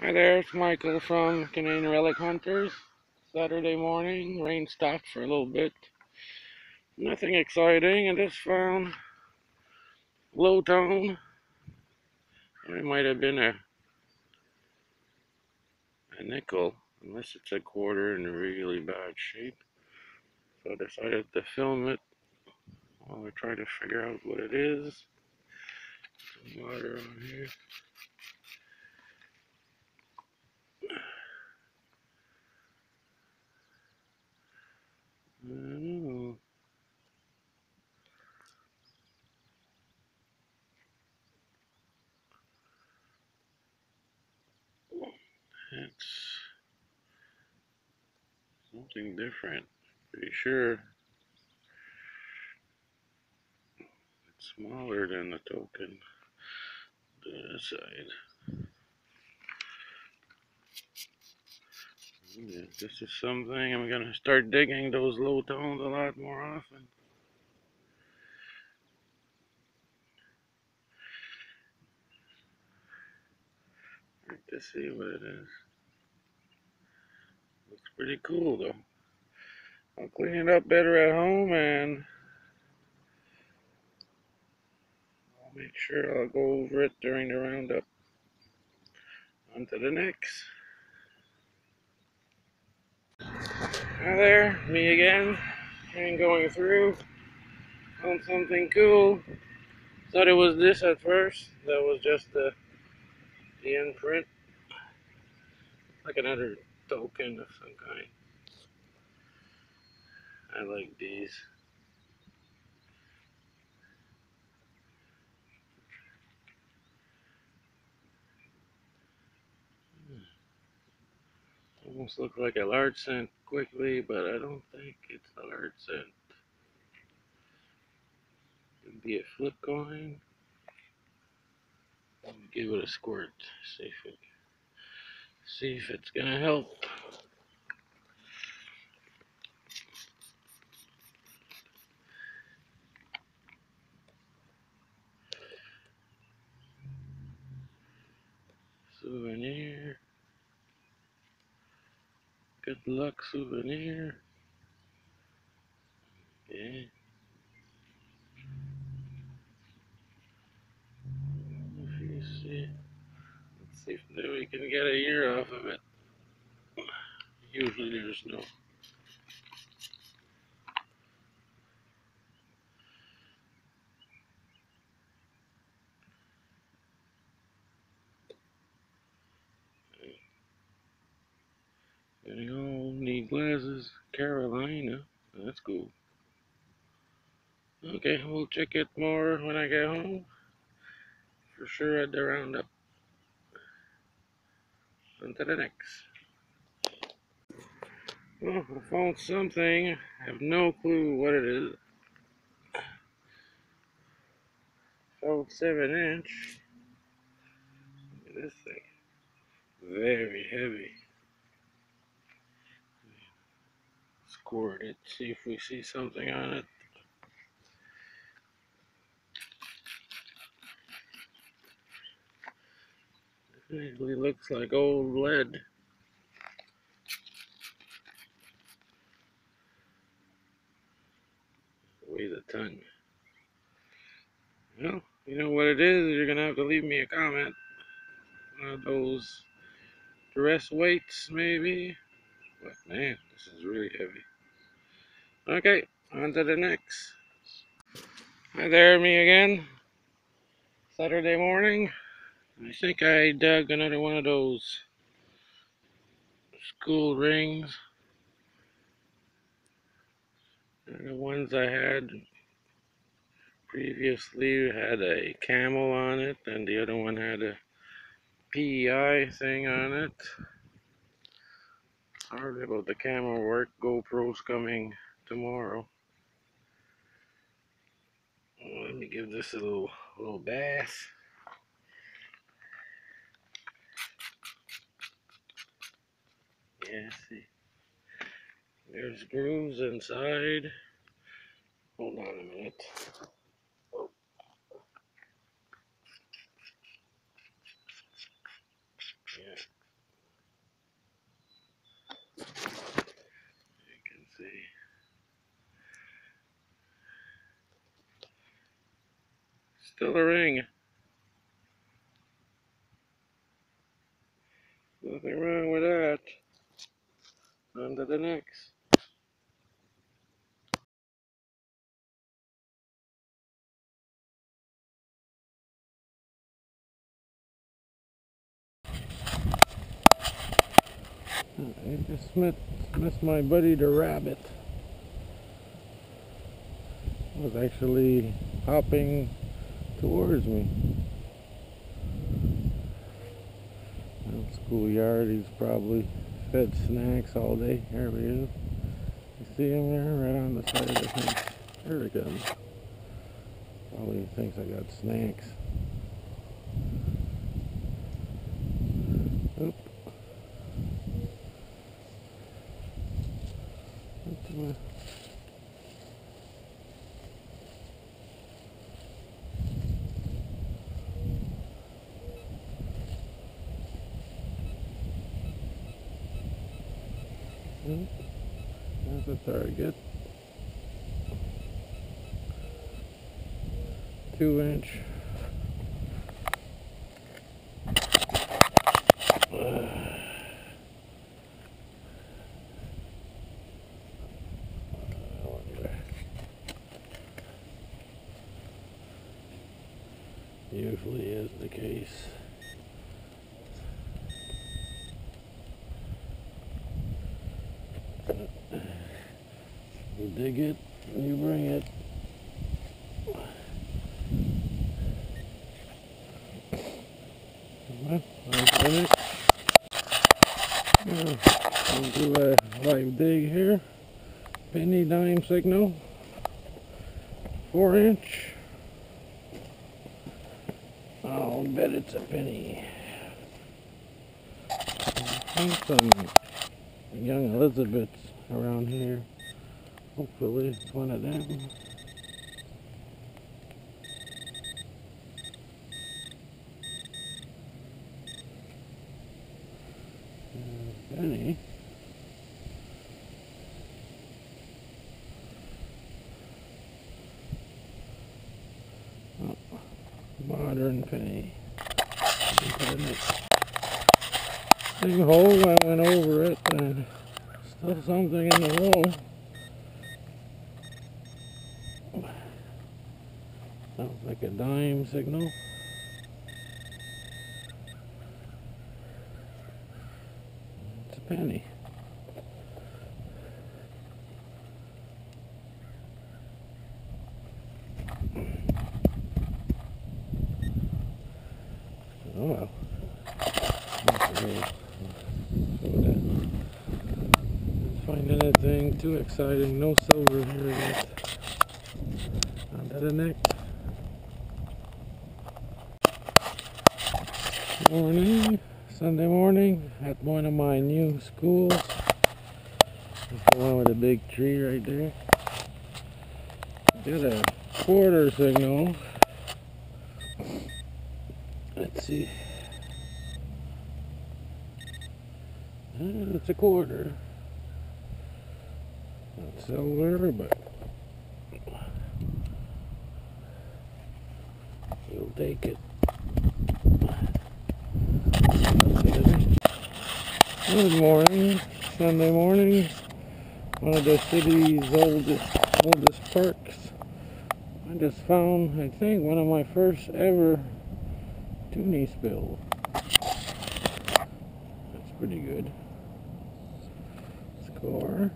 Hi there, it's Michael from Canadian Relic Hunters. Saturday morning, rain stopped for a little bit. Nothing exciting. I just found low tone. It might have been a nickel, unless it's a quarter in really bad shape. So I decided to film it while I try to figure out what it is. Some water on here. I don't know. It's something different. Pretty sure it's smaller than the token. This side. Yeah, this is something I'm gonna start digging those low tones a lot more often. To see what it is. Looks pretty cool though. I'll clean it up better at home and I'll make sure I'll go over it during the roundup. On to the next. Hi there, me again. And going through. Found something cool. Thought it was this at first. That was just the imprint. Like another token of some kind. I like these. Almost look like a large cent quickly, but I don't think it's a large cent. It'd be a flip coin. Give it a squirt. See if it's gonna help. Souvenir. Good luck souvenir. Yeah. If you see. Let's see if we can get a year off of it. Usually there's no. Getting old, need glasses. Carolina. That's cool. Okay, we'll check it more when I get home. For sure at the roundup. On to the next. Well, I found something. I have no clue what it is. Found 7-inch. Look at this thing. Very heavy. Scored it. See if we see something on it. It really looks like old lead. Weighs a ton. Well, you know what it is. You're gonna have to leave me a comment. One of those dress weights, maybe. But man, this is really heavy. Okay, on to the next. Hi there, me again. Saturday morning. I think I dug another one of those school rings. The ones I had previously had a camel on it, and the other one had a PEI thing on it. Sorry about the camera work. GoPro's coming tomorrow. Let me give this a little bath. Yeah, see. There's grooves inside. Hold on a minute. Oh, yeah. Still a ring. Nothing wrong with that. On to the next. I just missed my buddy the rabbit. Was actually hopping towards me. In the schoolyard, he's probably fed snacks all day. There he is. You see him there, right on the side of the fence. There he comes. Probably thinks I got snacks. Oop. That's a target. 2-inch. Usually is the case. You dig it, you bring it. Well, I'll finish. I'll do a live dig here. Penny dime signal. 4-inch. I'll bet it's a penny. I think some young Elizabeths around here. Hopefully it's one of them. Penny. Oh, modern penny. Big hole, I went over it and still something in the hole. Sounds like a dime signal. It's a penny. Oh well. Find anything too exciting. No silver here yet. On to the next. Morning, Sunday morning at one of my new schools. That's the one with a big tree right there. Got a quarter signal. Let's see. It's a quarter. Not silver, but you'll take it. Good morning, Sunday morning. One of the city's oldest parks. I just found, I think, one of my first ever toonie spills. That's pretty good. Score.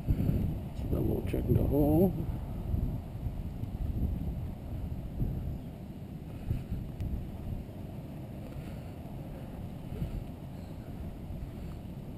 Let's double check the hole.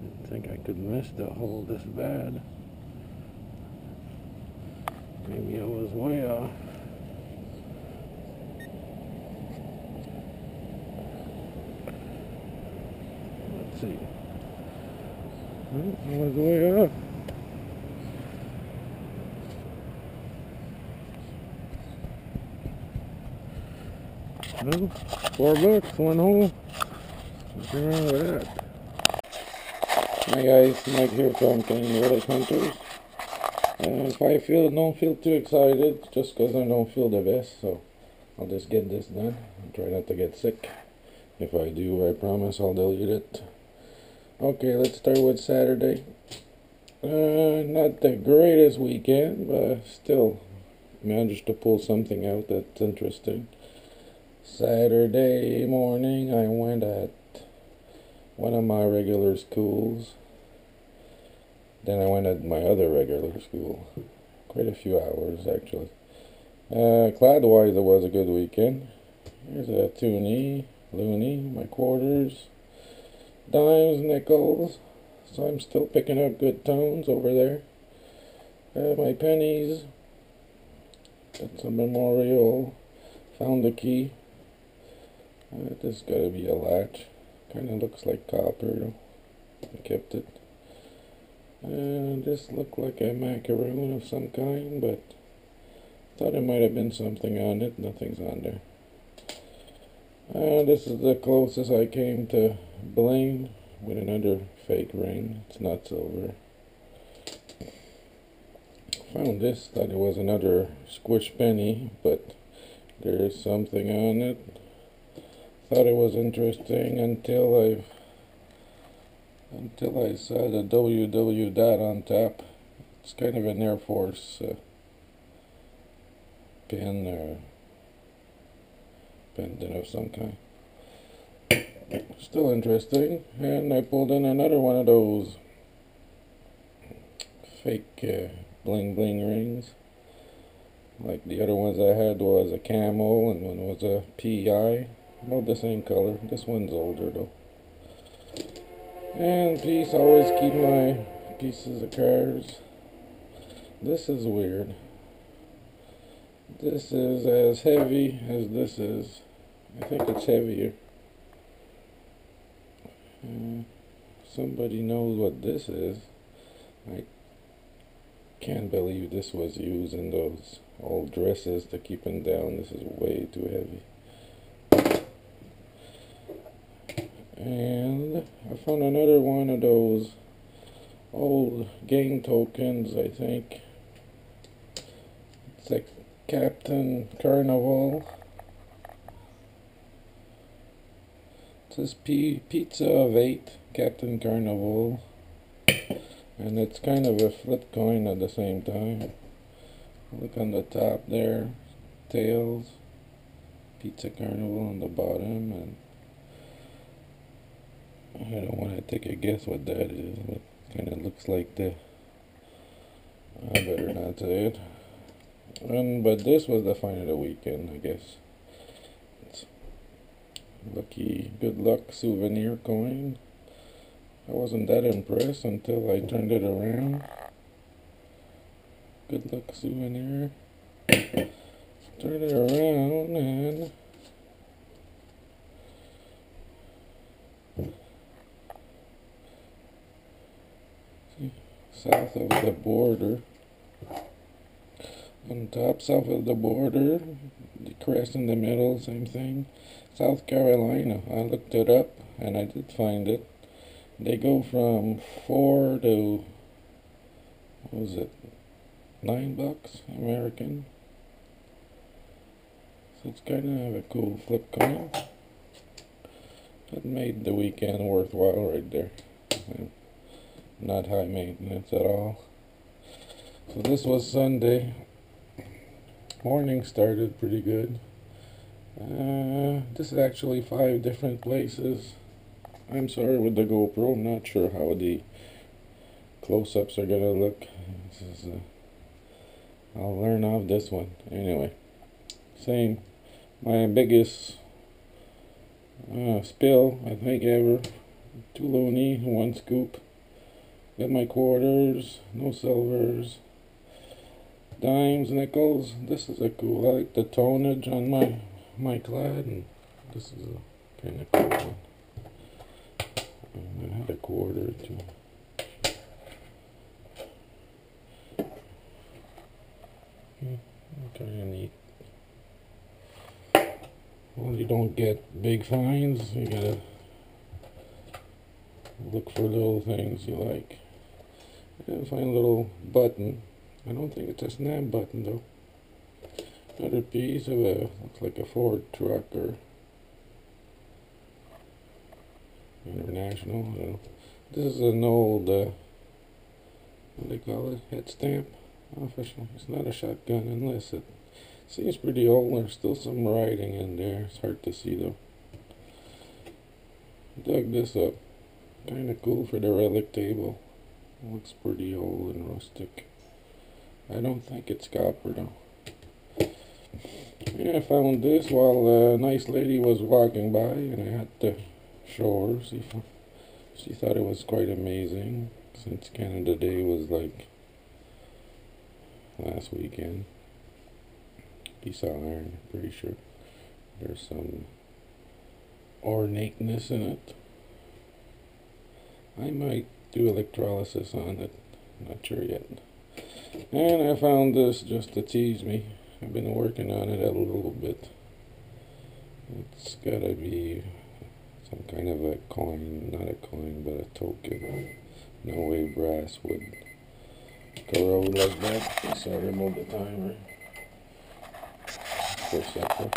Didn't think I could miss the hole this bad. Maybe I was way off. Let's see. Well, I was way off. Well, $4, one hole. Nothing wrong with that. Hi guys, Mike here from Canadian Relic Hunters. If I don't feel too excited, just because I don't feel the best, so I'll just get this done and try not to get sick. If I do, I promise I'll delete it. Okay, let's start with Saturday. Not the greatest weekend, but still managed to pull something out that's interesting. Saturday morning, I went at one of my regular schools. Then I went at my other regular school. Quite a few hours, actually. Clad-wise, it was a good weekend. Here's a toonie, loony, my quarters, dimes, nickels. So I'm still picking up good tones over there. My pennies. Got some memorial. Found the key. This gotta be a latch. Kinda looks like copper. I kept it. This looked like a macaroon of some kind, but thought it might have been something on it. Nothing's on there. This is the closest I came to bling with another fake ring. It's not silver. Found this, thought it was another squish penny, but there is something on it. Thought it was interesting until I saw the WW dot on top. It's kind of an Air Force pin or pendant of some kind. Still interesting. And I pulled in another one of those fake bling bling rings. Like the other ones I had was a camel and one was a PI. About the same color. This one's older though. And peace, always keep my pieces of cards. This is weird. This is as heavy as this is. I think it's heavier. Somebody knows what this is. I can't believe this was used in those old dresses to keep them down. This is way too heavy. And I found another one of those old game tokens, I think. It's like Captain Carnival. It says Pizza of 8, Captain Carnival. And it's kind of a flip coin at the same time. Look on the top there. Tails. Pizza Carnival on the bottom. And I don't want to take a guess what that is, but it kind of looks like the... I better not say it. But this was the find of the weekend, I guess. It's lucky, good luck souvenir coin. I wasn't that impressed until I turned it around. Good luck souvenir. Turn it around and... south of the border. On top, south of the border, the crest in the middle, same thing. South Carolina. I looked it up and I did find it. They go from 4 to, what was it, $9 American. So it's kind of a cool flip coin. That made the weekend worthwhile right there. Not high maintenance at all. So this was Sunday. Morning started pretty good. This is actually 5 different places. I'm sorry with the GoPro, I'm not sure how the close-ups are gonna look. This is, I'll learn off this one. Anyway, same. My biggest spill, I think, ever. 2 loony, 1 scoop. Got my quarters, no silvers. Dimes, nickels. This is a cool. I like the tonnage on my clad, and this is a kind of cool one. I had a quarter too. Kind of neat. Well, you don't get big finds. You gotta look for little things you like. You gotta find a little button. I don't think it's a snap button though. Another piece of a, looks like a Ford truck or International. I don't know. This is an old, what do they call it? Head stamp. Official. It's not a shotgun unless it seems pretty old. There's still some writing in there. It's hard to see though. Dug this up. Kind of cool for the relic table. Looks pretty old and rustic. I don't think it's copper though. Yeah, I found this while a nice lady was walking by, and I had to show her. She thought it was quite amazing, since Canada Day was like last weekend. Piece of iron, I'm pretty sure. There's some ornateness in it. I might do electrolysis on it, not sure yet. And I found this just to tease me. I've been working on it a little bit. It's gotta be some kind of a coin, not a coin, but a token. No way brass would corrode like that. So I removed the timer for supper.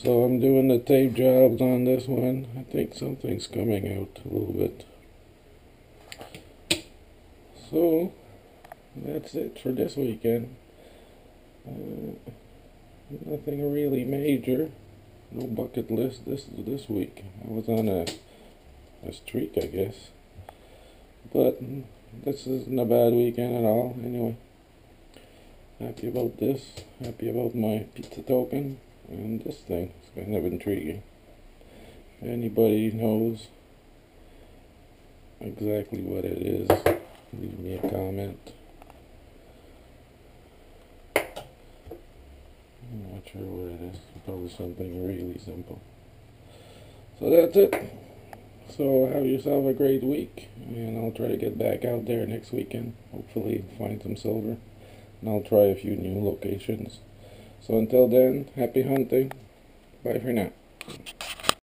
So I'm doing the tape jobs on this one. I think something's coming out a little bit. So that's it for this weekend. Nothing really major. No bucket list this week. I was on a streak, I guess. But this isn't a bad weekend at all. Anyway, happy about this. Happy about my pizza token. And this thing. It's kind of intriguing. If anybody knows exactly what it is, leave me a comment. I'm not sure what it is. Probably something really simple. So that's it. So have yourself a great week, and I'll try to get back out there next weekend. Hopefully find some silver, and I'll try a few new locations. So until then, happy hunting. Bye for now.